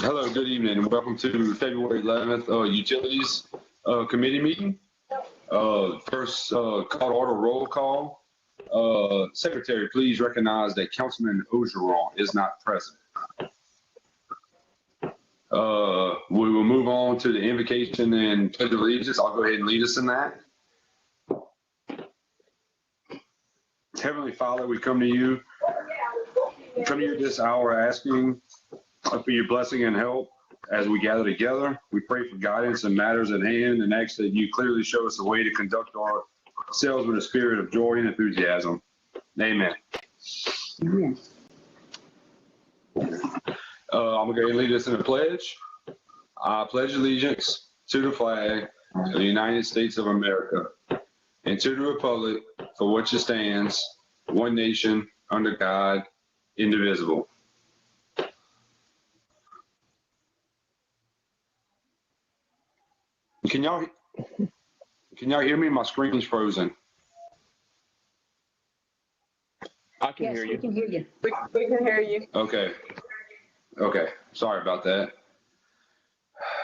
Hello, good evening, and welcome to February 11th Utilities Committee meeting. First, call to order roll call. Secretary, please recognize that Councilman Ogeron is not present. We will move on to the invocation and pledge of allegiance. I'll go ahead and lead us in that. Heavenly Father, we come to you this hour asking for your blessing and help as we gather together. We pray for guidance and matters at hand and ask that you clearly show us a way to conduct ourselves with a spirit of joy and enthusiasm. Amen. Amen. I'm going to lead us in a pledge. I pledge allegiance to the flag of the United States of America and to the republic for which it stands, one nation, under God, indivisible. Can y'all hear me? My screen's frozen. I can hear you. We can hear you. We can hear you. Okay. Sorry about that.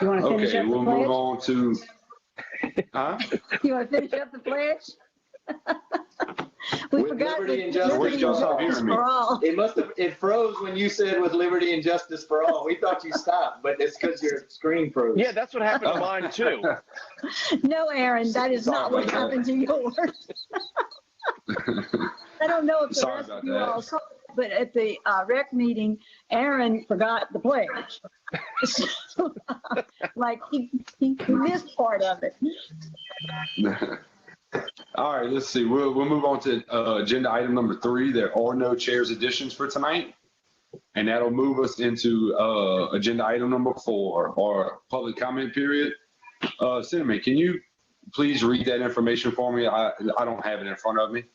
You want to finish up the we'll pledge? move on to. Huh? You want to finish up the pledge? We With forgot liberty and that justice. liberty and Y'all stop justice hearing me. for all. It froze when you said with liberty and justice for all. We thought you stopped, but it's because your screen froze. Yeah, that's what happened to mine too. No, Aaron, that is not what happened to yours. I don't know if the Sorry rest about of you that. all saw, but at the rec meeting, Aaron forgot the pledge. Like he missed part of it. All right, let's see. We'll move on to agenda item number 3. There are no chairs additions for tonight. And that'll move us into agenda item number 4, or public comment period. Cinnamon, can you please read that information for me? I don't have it in front of me.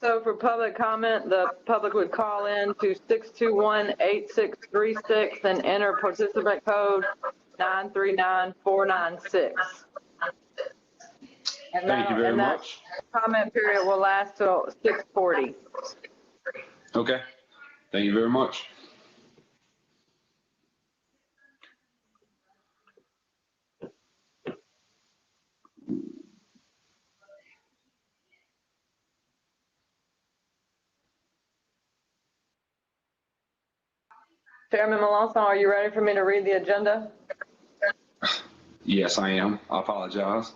So for public comment, the public would call in to 621-8636 and enter participant code 939496. Thank you very much. Comment period will last till 6:40. Okay. Thank you very much. Chairman Melanson, are you ready for me to read the agenda? Yes, I am. I apologize.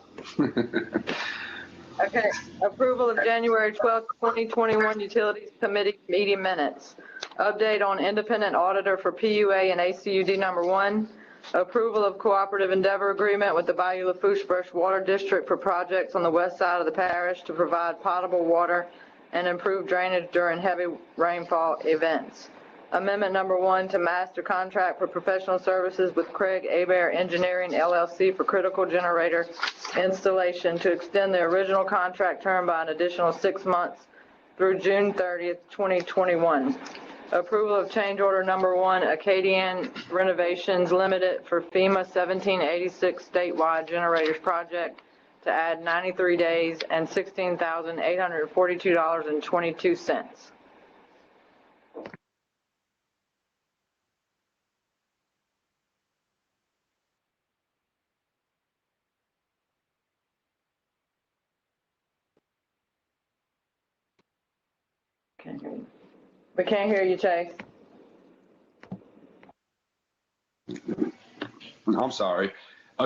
Okay, approval of January 12th, 2021 Utilities Committee meeting minutes. Update on independent auditor for PUA and ACUD number 1. Approval of cooperative endeavor agreement with the Bayou Lafourche Fresh Water District for projects on the west side of the parish to provide potable water and improve drainage during heavy rainfall events. Amendment number 1 to master contract for professional services with Craig Aber Engineering LLC for critical generator installation to extend the original contract term by an additional 6 months through June 30th, 2021. Approval of change order number 1, Acadian Renovations Limited for FEMA 1786 statewide generators project to add 93 days and $16,842.22. We can't hear you, Chase. I'm sorry.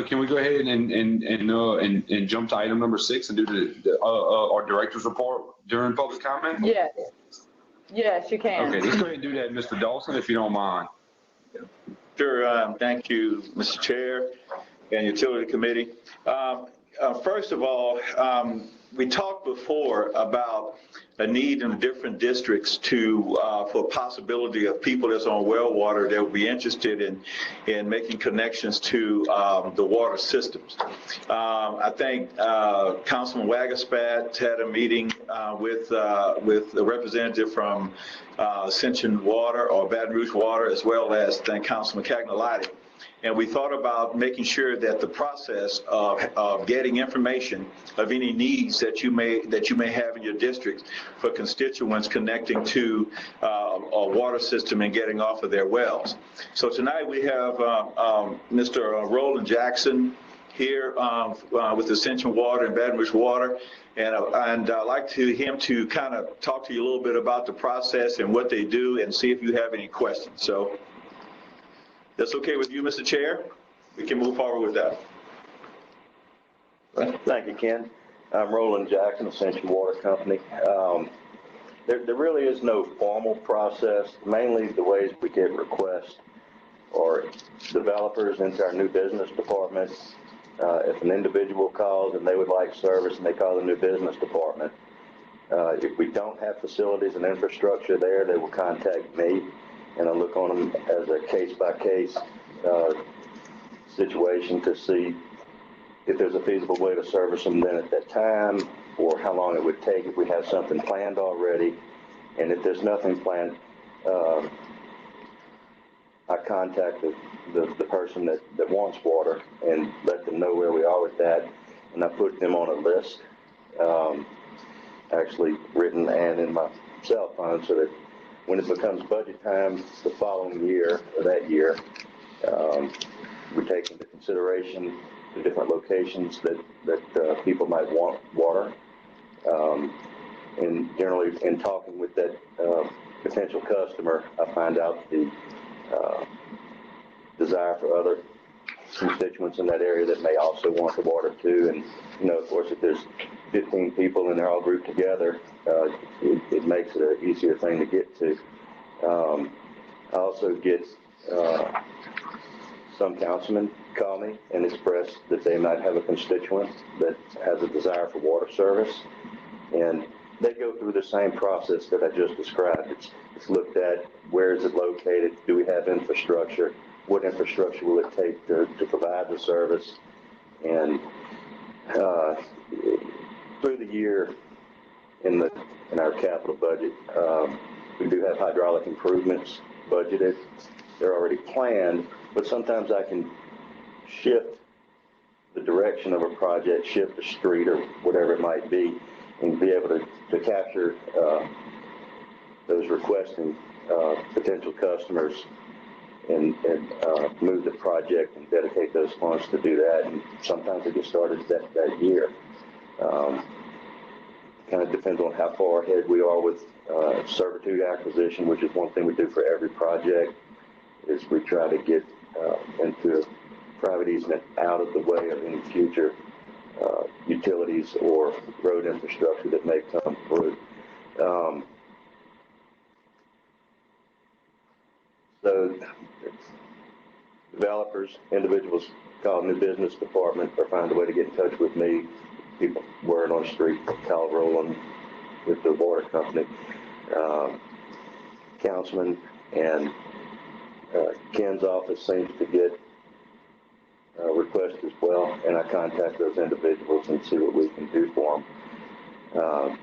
Can we go ahead and jump to item number 6 and do our director's report during public comment? Yes. Yes, you can. Okay, let's go ahead and do that, Mr. Dawson, if you don't mind. Sure. Thank you, Mr. Chair and Utility Committee. First of all, we talked before about a need in different districts for possibility of people that's on well water that would be interested in making connections to the water systems. I think Councilman Wagaspat had a meeting with a representative from Ascension Water or Baton Rouge Water, as well as Councilman Cagnolati. And we thought about making sure that the process of getting information of any needs that you may have in your district for constituents connecting to a water system and getting off of their wells. So tonight we have Mr. Roland Jackson here with Ascension Water and Baton Rouge Water. And I'd like him to kind of talk to you a little bit about the process and what they do and see if you have any questions. So that's okay with you, Mr. Chair? We can move forward with that. Thank you, Ken. I'm Roland Jackson, Ascension Water Company. There really is no formal process. Mainly the ways we get requests are developers into our new business department. If an individual calls and they would like service and they call the new business department, if we don't have facilities and infrastructure there, they will contact me, and I look on them as a case-by-case situation to see if there's a feasible way to service them then at that time, or how long it would take if we have something planned already. And if there's nothing planned, I contact the person that wants water and let them know where we are with that, and I put them on a list, actually written and in my cell phone, so that when it becomes budget time the following year or that year, we take into consideration the different locations that people might want water. And generally, in talking with that potential customer, I find out the desire for other constituents in that area that may also want the water too. And, you know, of course, if there's 15 people and they're all grouped together, it makes it an easier thing to get to. I also get some councilmen call me and express that they might have a constituent that has a desire for water service, and they go through the same process that I just described. It's looked at, where is it located, do we have infrastructure, what infrastructure will it take to provide the service, and through the year in our capital budget, we do have hydraulic improvements budgeted. They're already planned, but sometimes I can shift the direction of a project, shift a street or whatever it might be, and be able to capture those requesting potential customers and move the project and dedicate those funds to do that. And sometimes it gets started that year. Kind of depends on how far ahead we are with servitude acquisition, which is one thing we do for every project, is we try to get into private easement out of the way of any future utilities or road infrastructure that may come through. So developers, individuals call new business department or find a way to get in touch with me. People word on the street, call Roland with the water company, councilman, and Ken's office seems to get requests as well, and I contact those individuals and see what we can do for them.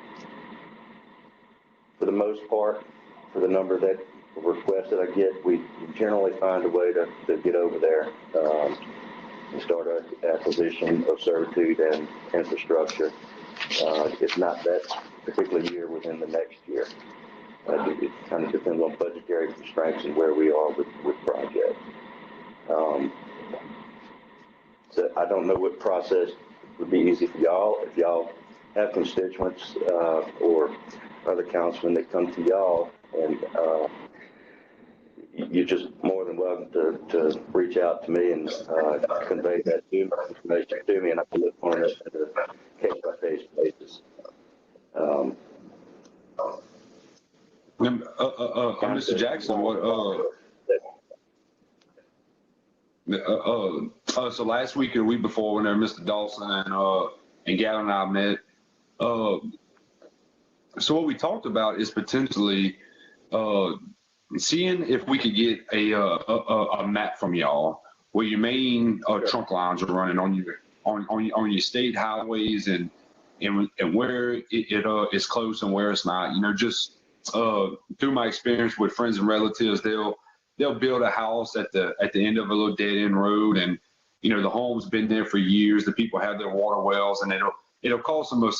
For the most part, for the number that requests that I get, we generally find a way to get over there and start our acquisition of servitude and infrastructure. If not that particular year, within the next year. It kind of depends on budgetary constraints and where we are with projects. So I don't know what process would be easy for y'all. If y'all have constituents or other councilmen that come to y'all, and you're just more than welcome to reach out to me and convey that information to me, and I can look on it at a case-by-case basis. Mr. Jackson, so last week or the week before, whenever Mr. Dawson and Gavin and I met, so what we talked about is potentially seeing if we could get a map from y'all where your main trunk lines are running on your state highways and where it is close and where it's not. You know, just through my experience with friends and relatives, they'll they'll build a house at the end of a little dead end road, and the home's been there for years. The people have their water wells, and it'll cost them a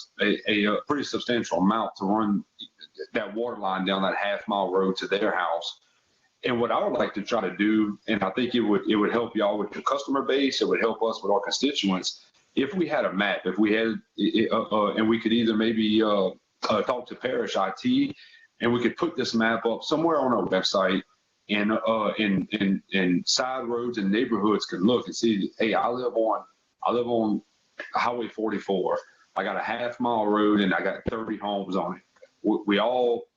pretty substantial amount to run that water line down that half-mile road to their house. And what I would like to try to do, and I think it would help y'all with your customer base, it would help us with our constituents, if we had a map, if we had, and we could either maybe talk to Parish IT, and we could put this map up somewhere on our website, and side roads and neighborhoods can look and see, hey, I live on Highway 44. I got a half-mile road, and I got 30 homes on it. We all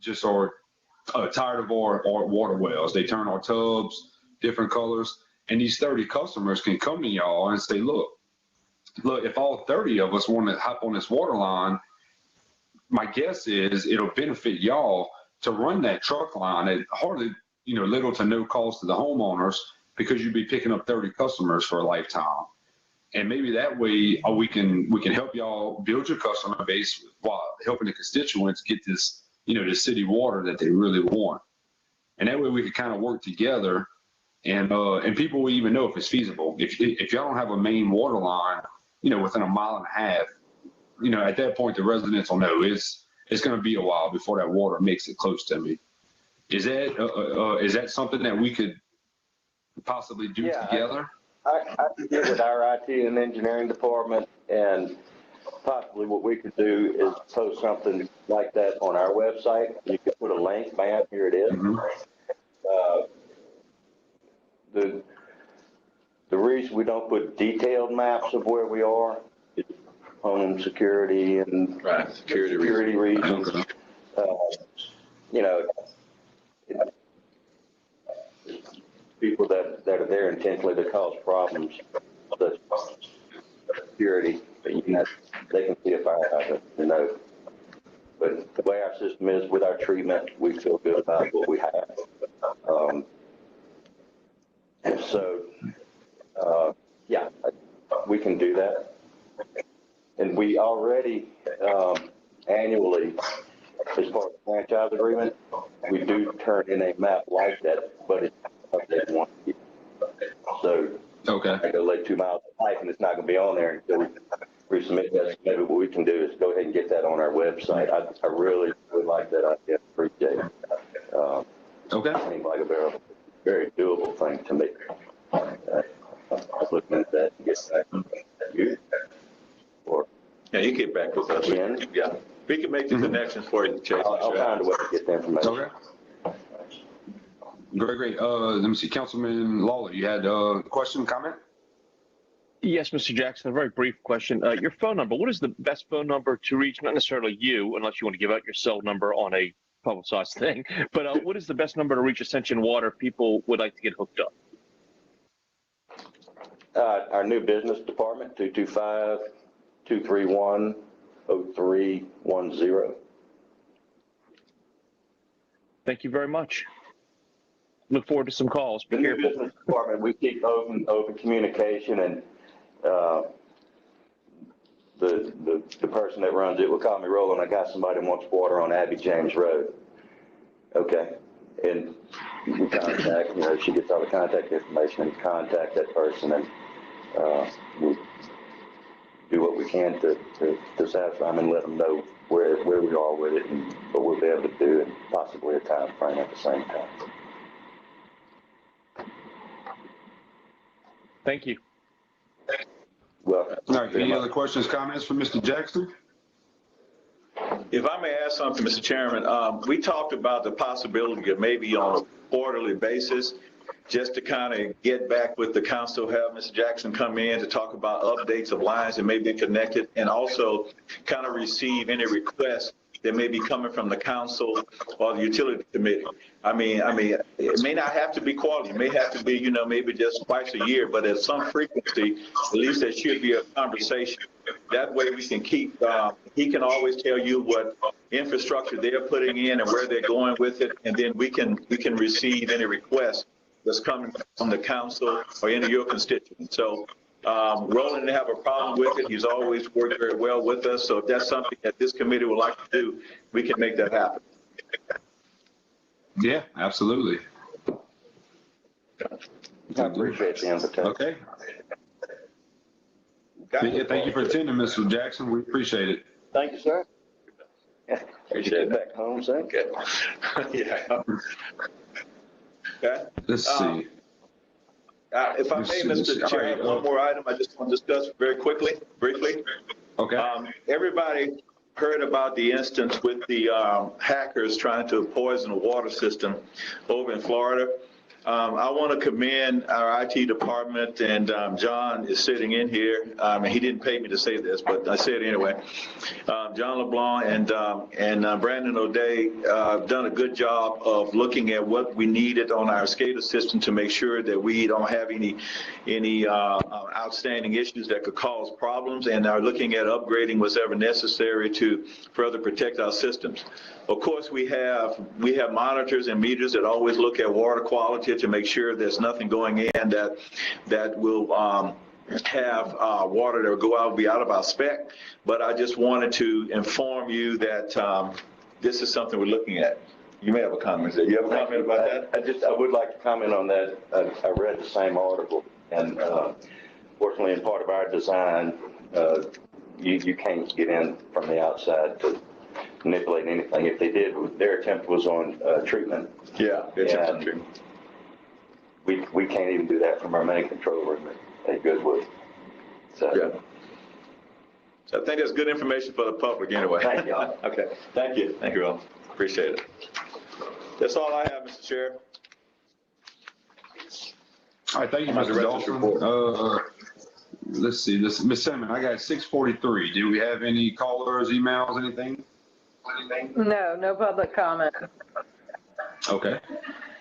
just are tired of our water wells. They turn our tubs different colors, and these 30 customers can come to y'all and say, look, if all 30 of us want to hop on this water line, my guess is it'll benefit y'all to run that truck line at hardly, little to no cost to the homeowners, because you'd be picking up 30 customers for a lifetime. And maybe that way we can help y'all build your customer base while helping the constituents get this, the city water that they really want. And that way we could kind of work together, and people will even know if it's feasible. If y'all don't have a main water line, within a mile and a half, at that point the residents will know it's going to be a while before that water makes it close to me. Is that something that we could possibly do together? I could get with our IT and engineering department, and possibly what we could do is post something like that on our website. You could put a link, bam, here it is. Mm-hmm. The reason we don't put detailed maps of where we are is home security and security reasons. People that are there intentionally to cause problems, such as security, they can see a fire hydrant, But the way our system is with our treatment, we feel good about what we have. And so, we can do that. And we already, annually, as part of the franchise agreement, we do turn in a map like that, but it's updated once a year. So, okay, I go lay 2 miles of pipe, and it's not going to be on there until we resubmit that. Maybe what we can do is go ahead and get that on our website. I really would like that idea. Appreciate it. okay. Seems like a very doable thing to me. I was looking at that and get back to you. Yeah, you get back with us. Again? Yeah, we can make the connections for you, Chase. I'll find a way to get the information. Okay. Great. Let me see. Councilman Lawler, you had a question, comment? Yes, Mr. Jackson, a very brief question. Your phone number, what is the best phone number to reach, not necessarily you, unless you want to give out your cell number on a publicized thing, but what is the best number to reach Ascension Water if people would like to get hooked up? Our new business department, 225-231-0310. Thank you very much. Look forward to some calls. Be The new careful. business department, we keep open communication, and the person that runs it will call me, Roland, I got somebody who wants water on Abbey James Road. Okay. And we contact, she gets all the contact information and contact that person, and we'll do what we can to satisfy them and let them know where we are with it and what we'll be able to do, and possibly a time frame at the same time. Thank you. Well, All right. Any other questions, comments from Mr. Jackson? If I may ask something, Mr. Chairman, we talked about the possibility of maybe on a quarterly basis, just to kind of get back with the council, have Mr. Jackson come in to talk about updates of lines that may be connected, and also kind of receive any requests that may be coming from the council or the utility committee. I mean, it may not have to be quarterly. It may have to be, maybe just twice a year, but at some frequency, at least there should be a conversation. That way we can keep, he can always tell you what infrastructure they're putting in and where they're going with it, and then we can receive any requests that's coming from the council or any of your constituents. So Roland didn't have a problem with it. He's always worked very well with us. So if that's something that this committee would like to do, we can make that happen. Yeah, absolutely. I appreciate the invitation. Okay. Got Yeah, thank you for attending, Mr. Jackson. We appreciate it. Thank you, sir. Yeah, Appreciate it. back home, sir. Okay. Yeah. Okay. Let's see. If I may, Mr. Chair, I have one more item I just want to discuss very quickly, briefly. Okay. Everybody heard about the instance with the hackers trying to poison the water system over in Florida. I want to commend our IT department, and John is sitting in here. He didn't pay me to say this, but I say it anyway. John LeBlanc and Brandon O'Day done a good job of looking at what we needed on our SCADA system to make sure that we don't have any outstanding issues that could cause problems, and are looking at upgrading whatever necessary to further protect our systems. Of course, we have monitors and meters that always look at water quality to make sure there's nothing going in that will have water that will go out, be out of our spec. But I just wanted to inform you that this is something we're looking at. You may have a comment. You have a comment about that? I would like to comment on that. I read the same article, and fortunately, in part of our design, you can't get in from the outside to manipulate anything. If they did, their attempt was on treatment. Yeah, it's on treatment. We can't even do that from our main control room at Goodwood. So, yeah. So I think that's good information for the public anyway. Thank you. Okay, thank you. Thank you all. Appreciate it. That's all I have, Mr. Chair. All right, thank you, Mr. Dawson. Let's see, Ms. Salmon, I got 6:43. Do we have any callers, emails, anything? No public comment. Okay.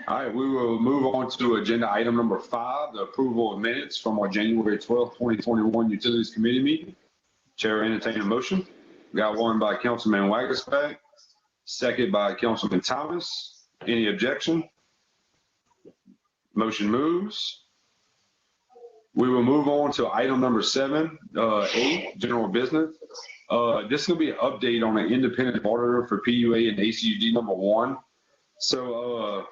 All right, we will move on to agenda item number 5, the approval of minutes from our January 12th, 2021 Utilities Committee meeting. Chair entertain a motion. We got one by Councilman Wagerspack, second by Councilman Thomas. Any objection? Motion moves. We will move on to item number 7, 8, general business. This is going to be an update on an independent auditor for PUA and ACUD number 1. So,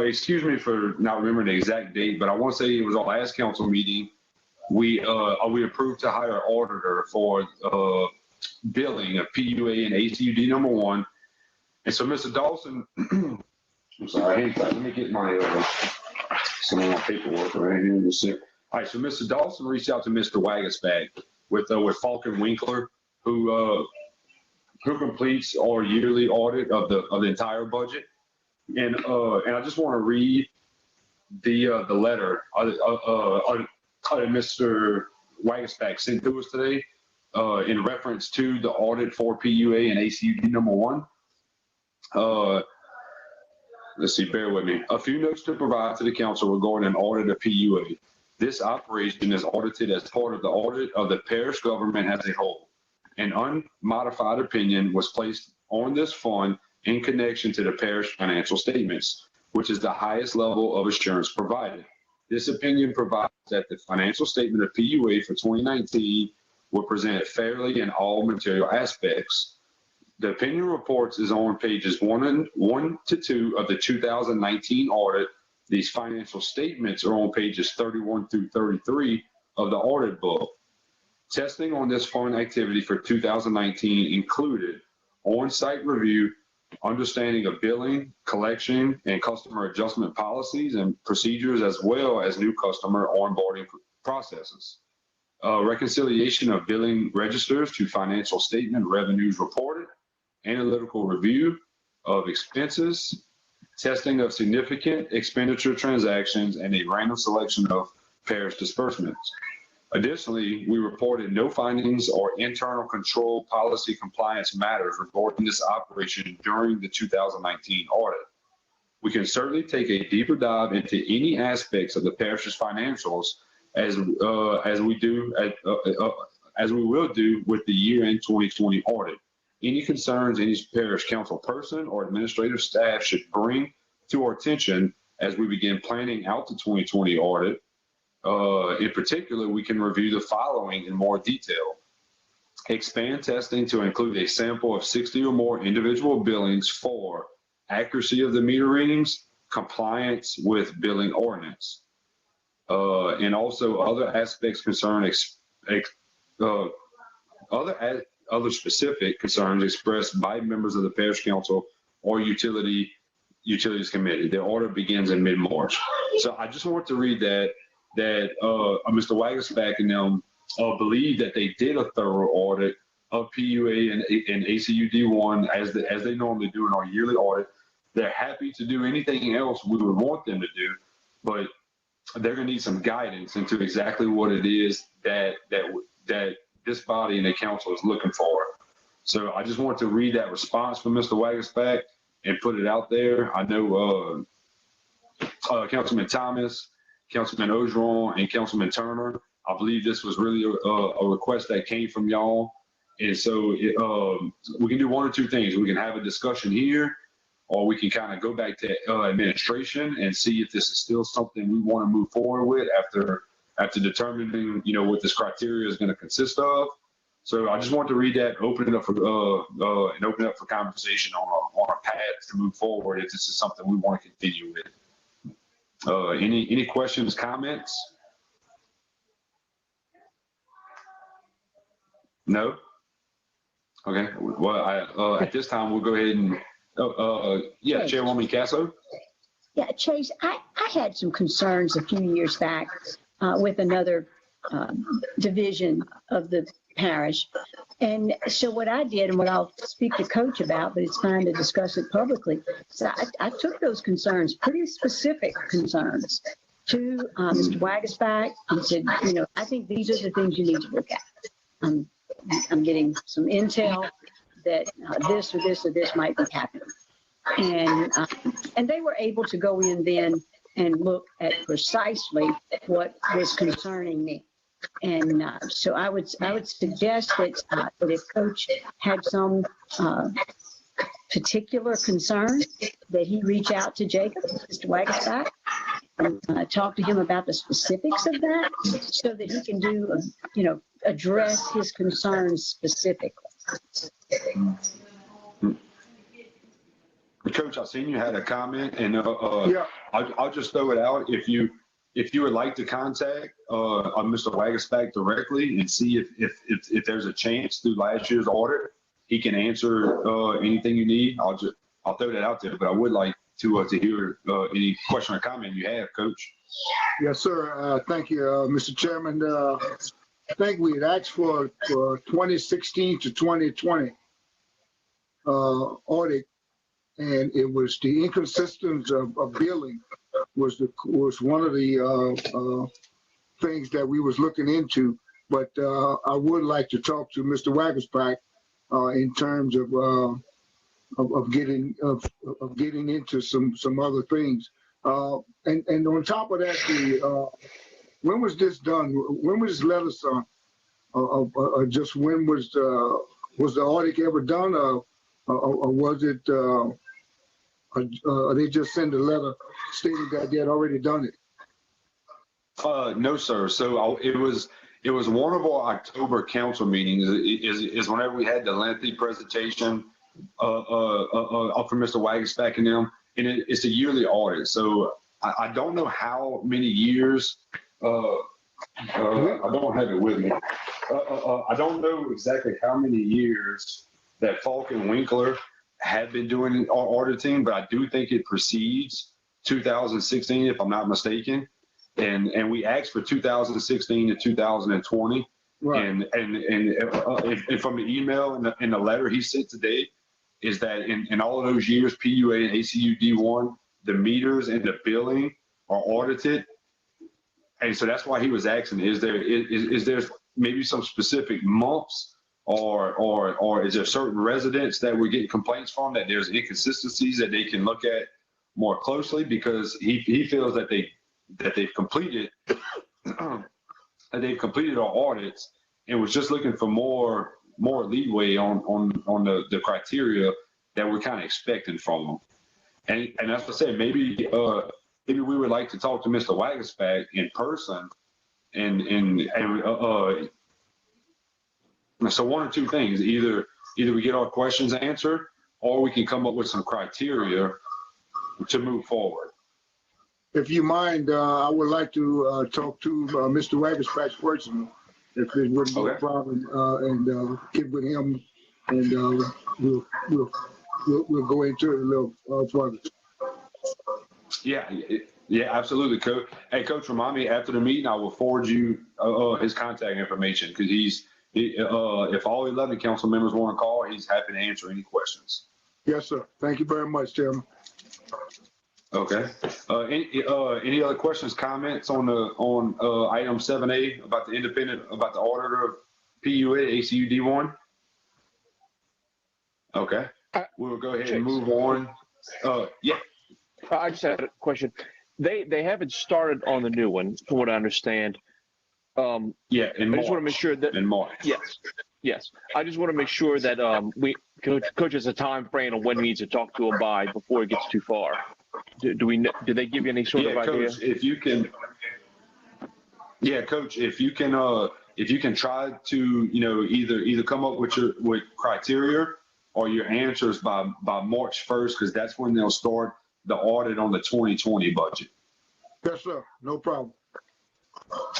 excuse me for not remembering the exact date, but I want to say it was our last council meeting. We approved to hire an auditor for billing of PUA and ACUD number 1. And so, Mr. Dawson, I'm sorry, let me get my some of my paperwork right here. All right, so Mr. Dawson reached out to Mr. Wagerspack with Falk and Winkler, who completes our yearly audit of the entire budget, and I just want to read the letter that Mr. Wagerspack sent to us today in reference to the audit for PUA and ACUD number 1. Let's see, bear with me. A few notes to provide to the council regarding an audit of PUA. This operation is audited as part of the audit of the parish government as a whole. An unmodified opinion was placed on this fund in connection to the parish financial statements, which is the highest level of assurance provided. This opinion provides that the financial statement of PUA for 2019 were presented fairly in all material aspects. The opinion reports is on pages 1 to 2 of the 2019 audit. These financial statements are on pages 31 through 33 of the audit book. Testing on this fund activity for 2019 included on-site review, understanding of billing, collection, and customer adjustment policies and procedures, as well as new customer onboarding processes. Reconciliation of billing registers to financial statement revenues reported, analytical review of expenses, testing of significant expenditure transactions, and a random selection of parish disbursements. Additionally, we reported no findings or internal control policy compliance matters regarding this operation during the 2019 audit. We can certainly take a deeper dive into any aspects of the parish's financials as we will do with the year-end 2020 audit. Any concerns any parish council person or administrative staff should bring to our attention as we begin planning out the 2020 audit. In particular, we can review the following in more detail. Expand testing to include a sample of 60 or more individual billings for accuracy of the meter readings, compliance with billing ordinance. And also other aspects concern, other specific concerns expressed by members of the parish council or utilities committee. Their order begins in mid-March. So I just want to read that Mr. Wagerspack and them believe that they did a thorough audit of PUA and ACUD1 as they normally do in our yearly audit. They're happy to do anything else we would want them to do, but they're going to need some guidance into exactly what it is that this body and the council is looking for. So I just want to read that response from Mr. Wagerspack and put it out there. I know Councilman Thomas, Councilman Ogeron, and Councilman Turner, I believe this was really a request that came from y'all. And so we can do one or two things. We can have a discussion here, or we can kind of go back to administration and see if this is still something we want to move forward with after determining, what this criteria is going to consist of. So I just want to read that, open it up for conversation on a path to move forward if this is something we want to continue with. Any questions, comments? No? Okay. Well, at this time, we'll go ahead and, Chairwoman Casso? Yeah, Chase, I had some concerns a few years back with another division of the parish. And so what I did, and what I'll speak to Coach about, but it's fine to discuss it publicly, so I took those concerns, pretty specific concerns, to Mr. Wagerspack and said, I think these are the things you need to look at. I'm getting some intel that this or this or this might be happening. And they were able to go in then and look at precisely what was concerning me. And so I would suggest that if Coach had some particular concern, that he reach out to Jacob, Mr. Wagerspack, and talk to him about the specifics of that, so that he can do, address his concerns specifically. Coach, I seen you had a comment, and I'll just throw it out. If you would like to contact Mr. Wagerspack directly and see if there's a chance through last year's audit he can answer anything you need, I'll throw that out there. But I would like to hear any question or comment you have, Coach. Yes, sir. Thank you, Mr. Chairman. I think we had asked for 2016 to 2020 audit, and it was the inconsistency of billing was one of the things that we was looking into. But I would like to talk to Mr. Wagerspack in terms of getting into some other things. And on top of that, when was this done? When was this letter signed? Just when was the audit ever done, or was it? They just send a letter stating that they had already done it? No, sir. So it was one of our October council meetings. Is whenever we had the lengthy presentation from Mr. Wagerspack and them, and it's a yearly audit. So I don't know how many years. I don't have it with me. I don't know exactly how many years that Falk and Winkler had been doing auditing, but I do think it precedes 2016, if I'm not mistaken. And we asked for 2016 to 2020. Right. And from the email and the letter he sent today, is that in all of those years, PUA and ACUD1, the meters and the billing are audited. And so that's why he was asking, is there maybe some specific months or is there certain residents that we're getting complaints from that there's inconsistencies that they can look at more closely, because he feels that they've completed our audits and was just looking for more leeway on the criteria that we're kind of expecting from them. And as I said, maybe we would like to talk to Mr. Wagerspack in person, so one or two things: either we get our questions answered, or we can come up with some criteria to move forward. if you mind, I would like to talk to Mr. Waggersback personally, if it wouldn't be a Okay. problem, and get with him, and we'll go into it a little further. Yeah, absolutely, Coach. Hey, Coach, remind me after the meeting, I will forward you his contact information because if all 11 council members want to call, he's happy to answer any questions. Yes, sir. Thank you very much, Chairman. Okay. Any other questions, comments on item 7A about the auditor of PUA ACU D1? Okay. We'll go ahead and move on. Yeah. I just had a question. They haven't started on the new one, from what I understand. Yeah, in March. I just want to make sure that in March. Yes. I just want to make sure that Coach has a time frame on when he needs to talk to him by before it gets too far. Do they give you any sort of idea? Coach, if you can. Yeah, Coach, if you can try to either come up with criteria or your answers by March 1st, because that's when they'll start the audit on the 2020 budget. Yes, sir. No problem.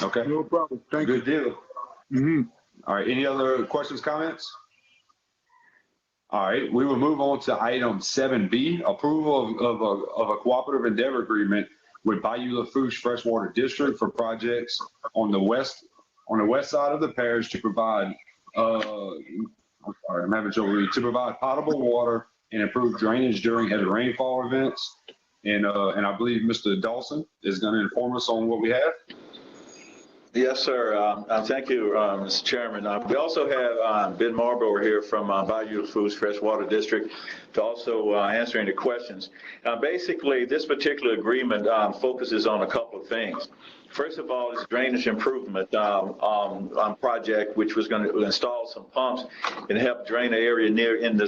Okay. No problem. Thank you. Good deal. Mm-hmm. All right. Any other questions, comments? All right. We will move on to item 7B, approval of a cooperative endeavor agreement with Bayou Lafourche Freshwater District for projects on the west side of the parish to provide to provide potable water and improve drainage during heavy rainfall events. And I believe Mr. Dawson is going to inform us on what we have. Yes, sir. Thank you, Mr. Chairman. We also have Ben Marlborough here from Bayou Lafourche Freshwater District to also answer any questions. Basically, this particular agreement focuses on a couple of things. First of all, it's drainage improvement project, which was going to install some pumps and help drain the area in the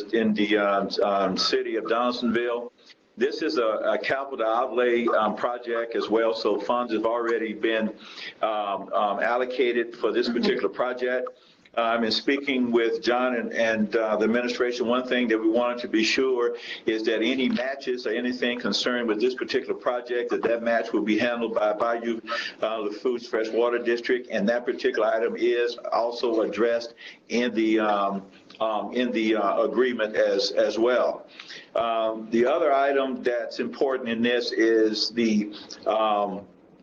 city of Donaldsonville. This is a capital outlay project as well, so funds have already been allocated for this particular project. In speaking with John and the administration, one thing that we wanted to be sure is that any matches or anything concerned with this particular project, that match will be handled by Bayou Lafourche Freshwater District, and that particular item is also addressed in the agreement as well. The other item that's important in this is the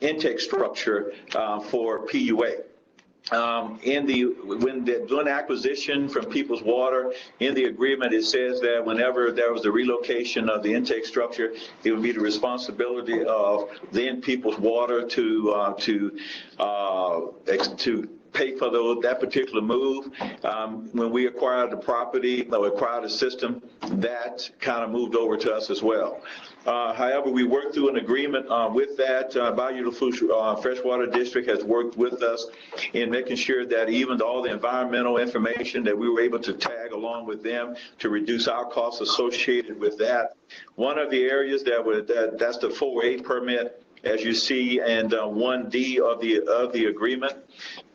intake structure for PUA. When doing acquisition from People's Water, in the agreement, it says that whenever there was the relocation of the intake structure, it would be the responsibility of then People's Water to pay for that particular move. When we acquired the property, or acquired the system, that kind of moved over to us as well. However, we worked through an agreement with that. Bayou Lafourche Freshwater District has worked with us in making sure that even all the environmental information that we were able to tag along with them to reduce our costs associated with that. One of the areas that's the 4A permit, as you see, and 1D of the agreement.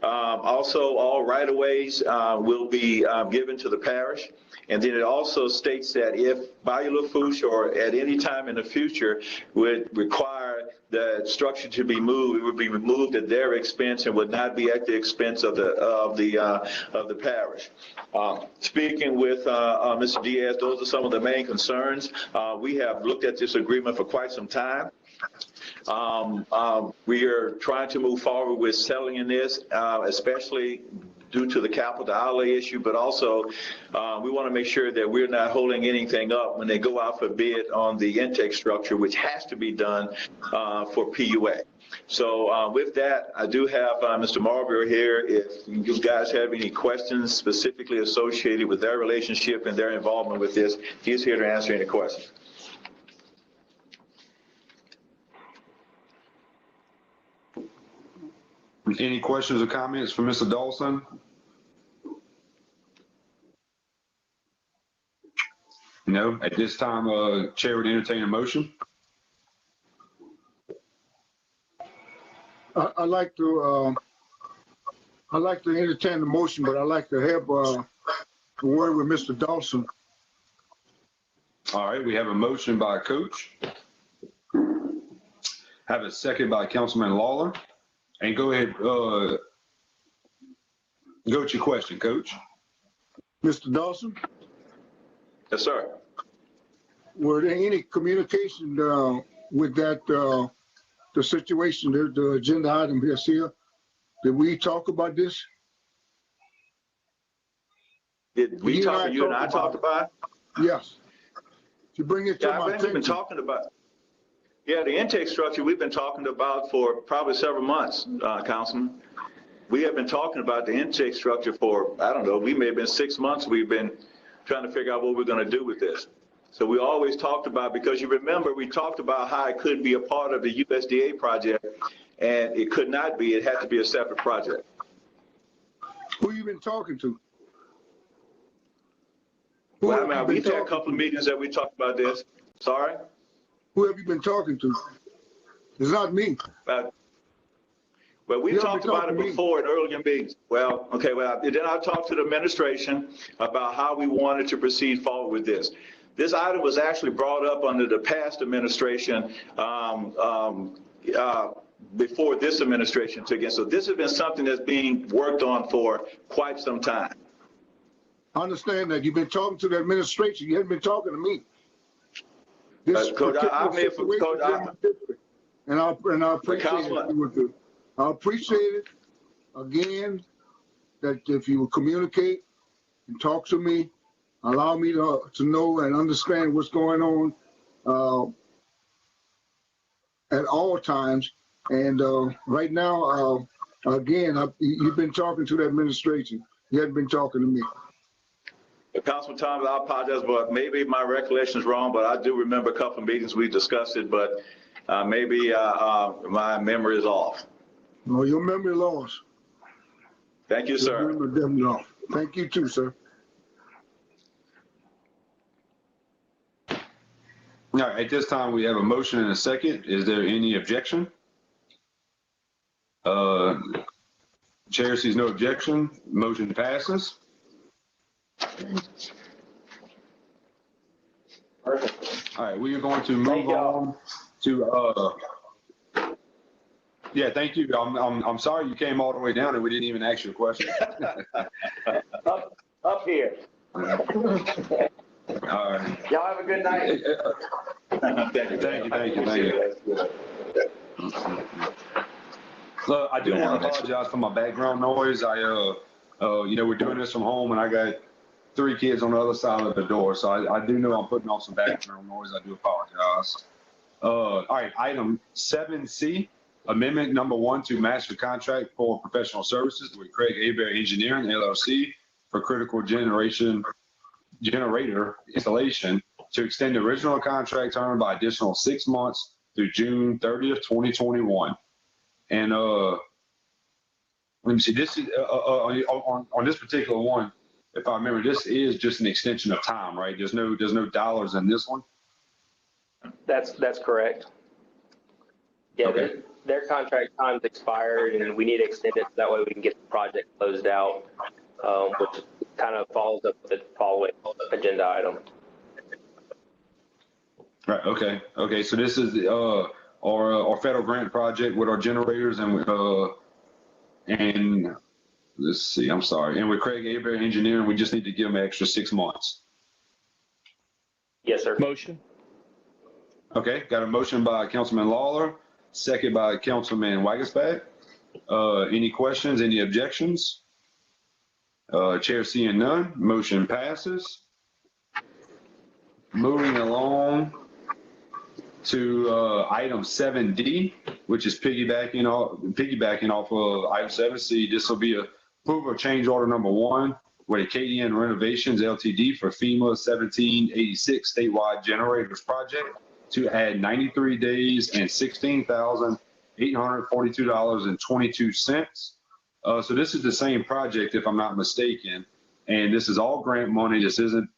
Also, all right-of-ways will be given to the parish. And then it also states that if Bayou Lafourche or at any time in the future would require the structure to be moved, it would be removed at their expense and would not be at the expense of the parish. Speaking with Mr. Diaz, those are some of the main concerns. We have looked at this agreement for quite some time. We are trying to move forward with selling in this, especially due to the capital outlay issue, but also we want to make sure that we're not holding anything up when they go out for bid on the intake structure, which has to be done for PUA. So with that, I do have Mr. Marlborough here. If you guys have any questions specifically associated with their relationship and their involvement with this, he's here to answer any questions. Any questions or comments from Mr. Dawson? No. At this time, Chair would entertain a motion. I'd like to entertain the motion, but I'd like to have a word with Mr. Dawson. All right, we have a motion by Coach. Have a second by Councilman Lawler. And go ahead, go with your question, Coach. Mr. Dawson, Yes, sir. were there any communication with that, the situation, the agenda item here? Did we talk about this? Did we You and talk, I you and I talked talked about it? Yes. To bring it to Yeah, my I think we've been attention. talking about, yeah, the intake structure we've been talking about for probably several months, Councilman. We have been talking about the intake structure for, I don't know, we may have been 6 months. We've been trying to figure out what we're going to do with this. So we always talked about, because you remember, we talked about how it could be a part of the USDA project, and it could not be. It had to be a separate project. Who you been talking to? Well, have I mean, you been we've had a talking couple of to? meetings that we talked about this. Sorry? Who have you been talking to? It's not me. Well, we You talked haven't about talked it to me. before in earlier meetings. Well, okay, well, then I talked to the administration about how we wanted to proceed forward with this. This item was actually brought up under the past administration before this administration took it. So this has been something that's being worked on for quite some time. I understand that you've been talking to the administration. You haven't been talking to me. This Coach, I particular may have- situation Coach, is in my district, and I appreciate Councilman- it. If you would do. I appreciate it again that if you would communicate and talk to me, allow me to know and understand what's going on at all times. And right now, again, you've been talking to the administration. You haven't been talking to me. Councilman Thomas, I apologize, but maybe my recollection is wrong, but I do remember a couple of meetings we discussed it, but maybe my memory is off. No, your memory lost. Thank you, Your sir. memory definitely lost. Thank you too, sir. All right, at this time, we have a motion and a second. Is there any objection? Chair sees no objection. Motion passes. Perfect. All right, we are going to move Thank y'all. on to, yeah, thank you. I'm sorry you came all the way down and we didn't even ask you a question. Up here. All right. Y'all have a good night. Thank you. Look, I do want to apologize for my background noise. We're doing this from home and I got 3 kids on the other side of the door. So I do know I'm putting on some background noise. I do apologize. All right, item 7C, amendment number 1 to master contract for professional services with Craig Aber Engineering LLC for critical generator installation to extend the original contract term by additional 6 months through June 30th, 2021. And let me see, this is on this particular one, if I remember, this is just an extension of time, right? There's no dollars in this one. That's correct. Yeah, Okay. their contract time's expired and we need to extend it so that way we can get the project closed out, which kind of follows up the following agenda item. Right. Okay. So this is our federal grant project with our generators and let's see. I'm sorry. And with Craig Aber Engineering, we just need to give them an extra 6 months. Yes, sir. Motion. Okay. Got a motion by Councilman Lawler, second by Councilman Wagasback. Any questions? Any objections? Chair seeing none. Motion passes. Moving along to item 7D, which is piggybacking off of item 7C. This will be a approval of change order number 1 with Acadian Renovations Ltd. for FEMA 1786 statewide generators project to add 93 days and $16,842.22. So this is the same project, if I'm not mistaken, and this is all grant money. This isn't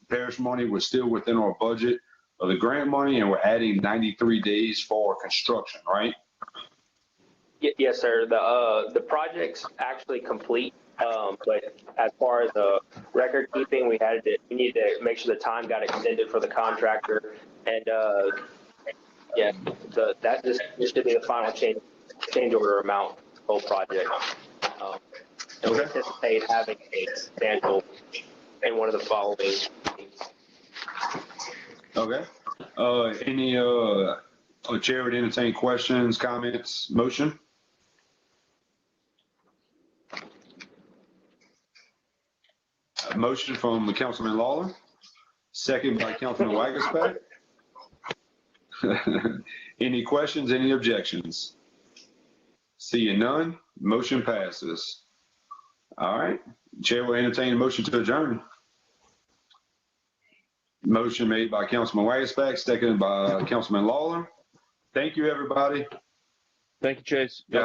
parish money. We're still within our budget of the grant money, and we're adding 93 days for construction, right? Yes, sir. The project's actually complete, but as far as the record keeping, we needed to make sure the time got extended for the contractor, and Yeah, that just should be the final change order amount for the whole project. And we anticipate having a substantial in one of the following meetings. Okay. Any, Chair would entertain questions, comments, motion? A motion from Councilman Lawler, second by Councilman Wagasback. Any questions, any objections? Seeing none, motion passes. All right, Chair will entertain a motion to adjourn. Motion made by Councilman Wagasback, seconded by Councilman Lawler. Thank you, everybody. Thank you, Chase. Yeah.